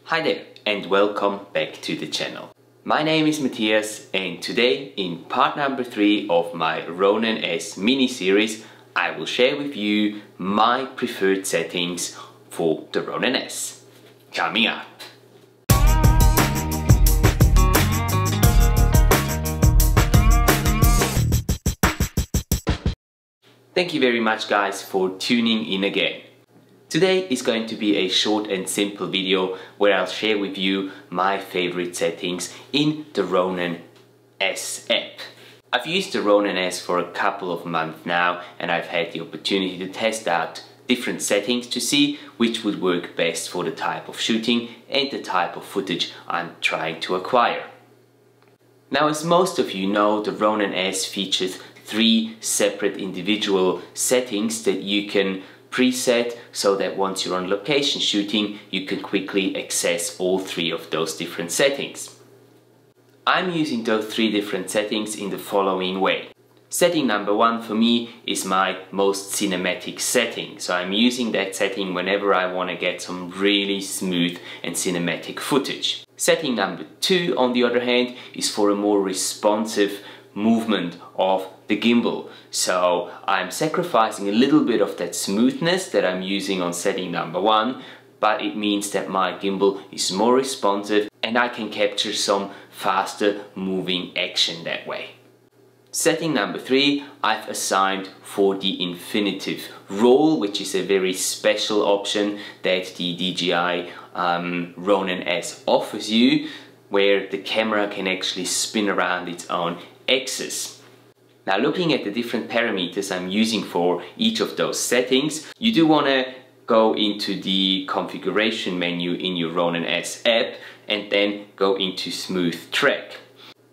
Hi there and welcome back to the channel. My name is Matthias and today in part number 3 of my Ronin-S mini-series I will share with you my preferred settings for the Ronin-S. Coming up! Thank you very much guys for tuning in again. Today is going to be a short and simple video where I'll share with you my favorite settings in the Ronin-S app. I've used the Ronin-S for a couple of months now and I've had the opportunity to test out different settings to see which would work best for the type of shooting and the type of footage I'm trying to acquire. Now, as most of you know, the Ronin-S features 3 separate individual settings that you can preset so that once you're on location shooting you can quickly access all 3 of those different settings. I'm using those 3 different settings in the following way. Setting number 1 for me is my most cinematic setting, so I'm using that setting whenever I want to get some really smooth and cinematic footage. Setting number 2 on the other hand is for a more responsive movement of the gimbal. So I'm sacrificing a little bit of that smoothness that I'm using on setting number 1, but it means that my gimbal is more responsive and I can capture some faster moving action that way. Setting number 3 I've assigned for the infinitive roll, which is a very special option that the DJI Ronin-S offers you, where the camera can actually spin around its own axis. Now, looking at the different parameters I'm using for each of those settings, you do want to go into the configuration menu in your Ronin-S app and then go into smooth track.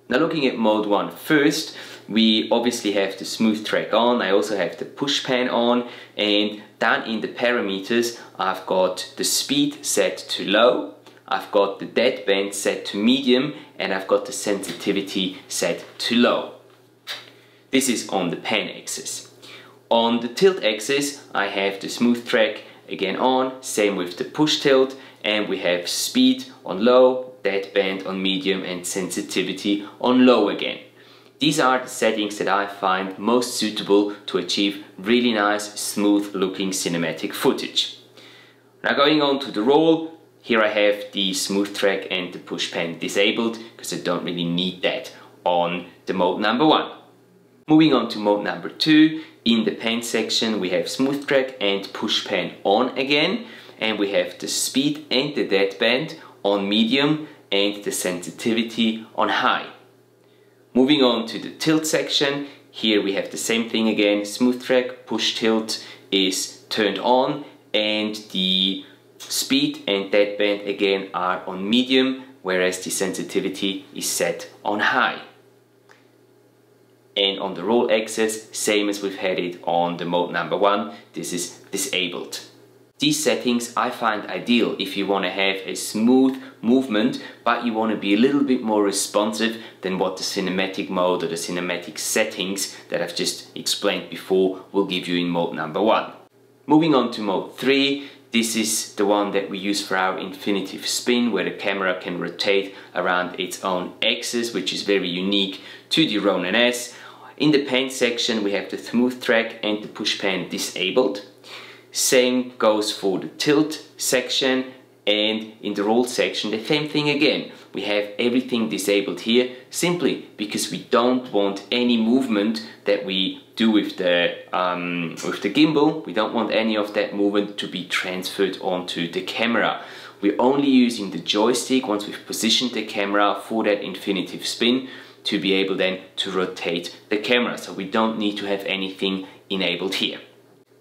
Now, looking at mode 1 first, we obviously have the smooth track on. I also have the push pan on, and down in the parameters I've got the speed set to low, I've got the deadband set to medium, and I've got the sensitivity set to low. This is on the pan axis. On the tilt axis I have the smooth track again on, same with the push tilt, and we have speed on low, deadband on medium, and sensitivity on low again. These are the settings that I find most suitable to achieve really nice, smooth looking cinematic footage. Now, going on to the roll, here I have the smooth track and the push pan disabled because I don't really need that on the mode number 1. Moving on to mode number 2, in the pan section we have smooth track and push pan on again, and we have the speed and the deadband on medium and the sensitivity on high. Moving on to the tilt section, here we have the same thing again, smooth track, push tilt is turned on, and the speed and deadband again are on medium, whereas the sensitivity is set on high. And on the roll axis, same as we've had it on the mode number 1, this is disabled. These settings I find ideal if you want to have a smooth movement, but you want to be a little bit more responsive than what the cinematic mode or the cinematic settings that I've just explained before will give you in mode number 1. Moving on to mode 3, this is the one that we use for our infinitive spin, where the camera can rotate around its own axis, which is very unique to the Ronin-S. In the pan section we have the smooth track and the push pan disabled. Same goes for the tilt section, and in the roll section the same thing again. We have everything disabled here simply because we don't want any movement that we do with the gimbal. We don't want any of that movement to be transferred onto the camera. We're only using the joystick once we've positioned the camera for that infinitive spin to be able then to rotate the camera, so we don't need to have anything enabled here.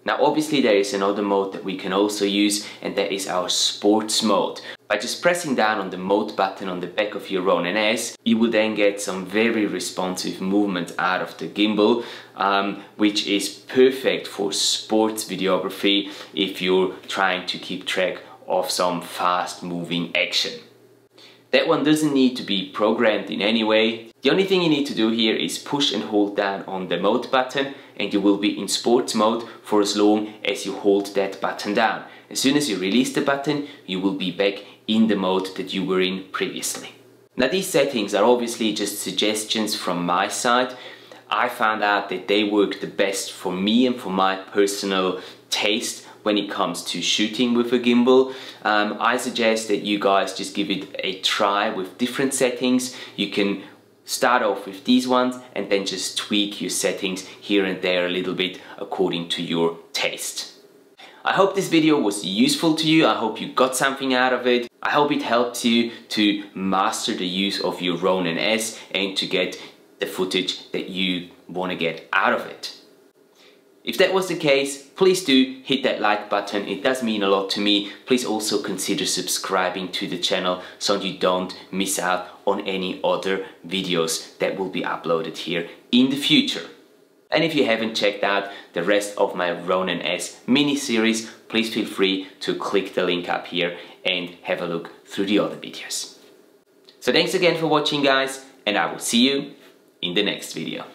Now, obviously there is another mode that we can also use, and that is our sports mode. By just pressing down on the mode button on the back of your Ronin-S, you will then get some very responsive movement out of the gimbal, which is perfect for sports videography if you're trying to keep track of some fast moving action. That one doesn't need to be programmed in any way. The only thing you need to do here is push and hold down on the mode button, and you will be in sports mode for as long as you hold that button down. As soon as you release the button, you will be back in the mode that you were in previously. Now these settings are obviously just suggestions from my side. I found out that they work the best for me and for my personal taste when it comes to shooting with a gimbal. I suggest that you guys just give it a try with different settings. You can start off with these ones and then just tweak your settings here and there a little bit according to your taste. I hope this video was useful to you. I hope you got something out of it. I hope it helps you to master the use of your Ronin-S and to get the footage that you want to get out of it. If that was the case, please do hit that like button. It does mean a lot to me. Please also consider subscribing to the channel so you don't miss out on any other videos that will be uploaded here in the future. And if you haven't checked out the rest of my Ronin-S mini-series, please feel free to click the link up here and have a look through the other videos. So thanks again for watching, guys, and I will see you in the next video.